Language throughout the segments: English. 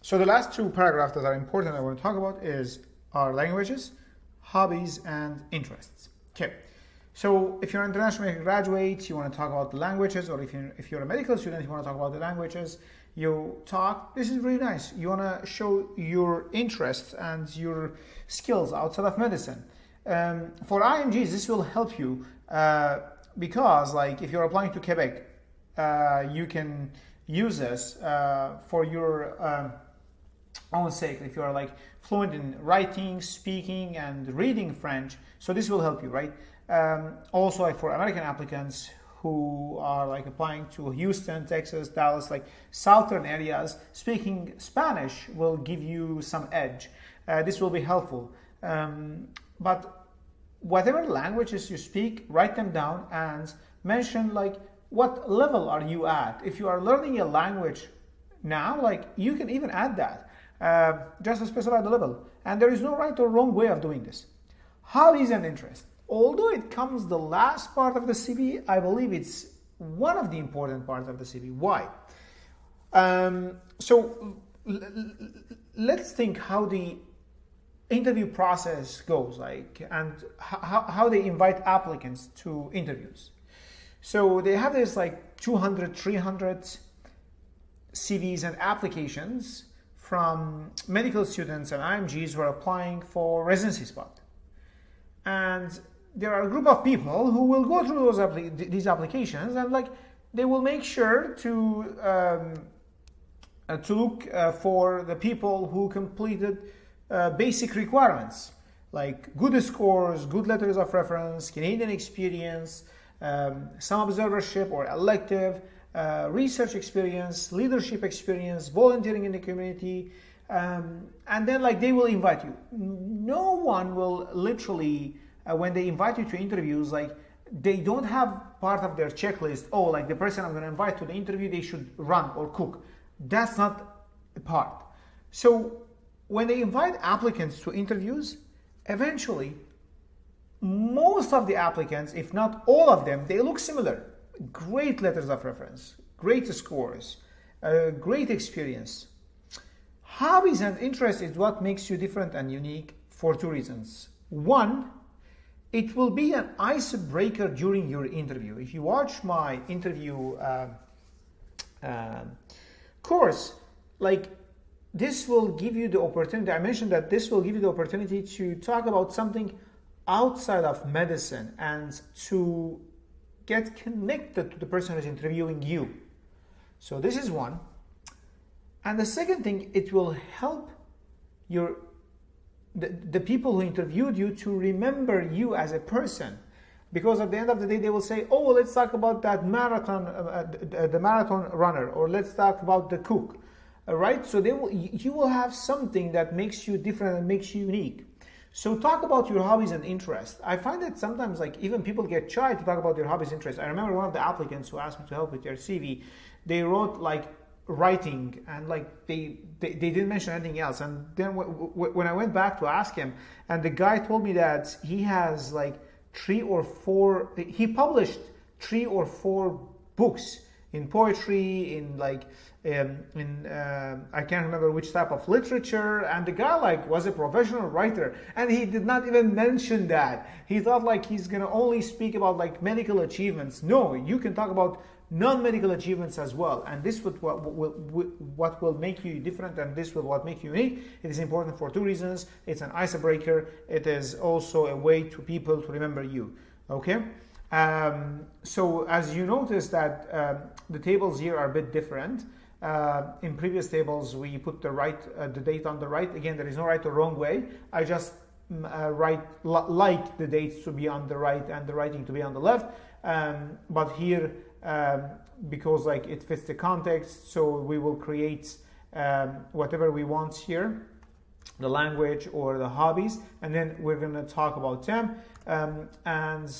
So the last two paragraphs that are important I want to talk about are languages, hobbies, and interests. Okay. So if you're an international graduate, you want to talk about the languages, or if you're a medical student, you want to talk about the languages, this is really nice. You want to show your interests and your skills outside of medicine. For IMGs, this will help you because like if you're applying to Quebec, you can use this for your own sake. If you are like fluent in writing, speaking, and reading French, so this will help you, right? Also, like for American applicants who are like applying to Houston, Texas, Dallas, like southern areas, speaking Spanish will give you some edge. This will be helpful. But whatever languages you speak, write them down and mention like what level are you at. If you are learning a language now, like you can even add that just to specify the level. And there is no right or wrong way of doing this. Hobbies and interests. Although it comes the last part of the CV, I believe it's one of the important parts of the CV. Why? So let's think how the interview process goes, like, and how they invite applicants to interviews. So they have this like 200, 300 CVs and applications from medical students and IMGs who are applying for residency spot. And there are a group of people who will go through these applications and like they will make sure to look for the people who completed basic requirements like good scores, good letters of reference, Canadian experience, some observership or elective, research experience, leadership experience, volunteering in the community, and then like they will invite you. No one will literally when they invite you to interviews, like they don't have part of their checklist, oh, like the person I'm going to invite to the interview, they should run or cook. That's not a part. So when they invite applicants to interviews, eventually most of the applicants, if not all of them, they look similar. Great letters of reference, great scores, great experience. Hobbies and interests is what makes you different and unique for two reasons. One, it will be an icebreaker during your interview. If you watch my interview course, like this will give you the opportunity. I mentioned that this will give you the opportunity to talk about something outside of medicine and to get connected to the person who's interviewing you. So this is one. And the second thing, it will help the people who interviewed you to remember you as a person, because at the end of the day they will say, oh, let's talk about that marathon, the marathon runner, or let's talk about the cook, right? So you will have something that makes you different and makes you unique. So talk about your hobbies and interests. I find that sometimes like even people get shy to talk about their hobbies and interests. I remember one of the applicants who asked me to help with their CV, they wrote like writing and like they didn't mention anything else. And then when I went back to ask him, and the guy told me that he has like he published 3 or 4 books in poetry, in like I can't remember which type of literature, and the guy like was a professional writer, and he did not even mention that. He thought like he's gonna only speak about like medical achievements. No, you can talk about non-medical achievements as well, and this would what will make you different, and this will what make you unique. It is important for 2 reasons. It's an icebreaker. It is also a way to people to remember you. Okay. So as you notice that the tables here are a bit different. In previous tables we put the date on the right. Again, there is no right or wrong way. I just like the dates to be on the right and the writing to be on the left. But here, because like it fits the context, so we will create whatever we want here, the language or the hobbies, and then we're going to talk about them. And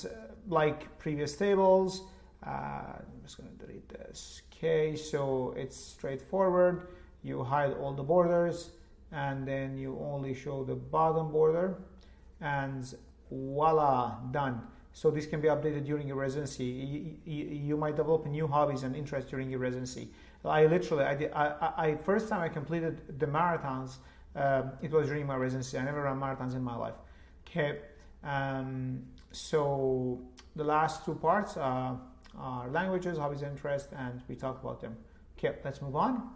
like previous tables, I'm just going to delete this. Okay, so it's straightforward. You hide all the borders, and then you only show the bottom border, and voila, done. So this can be updated during your residency. You might develop new hobbies and interests during your residency. I literally, I first time I completed the marathons, it was during my residency. I never ran marathons in my life. Okay, so the last two parts are languages, hobbies, and interest, and we talk about them. Okay, let's move on.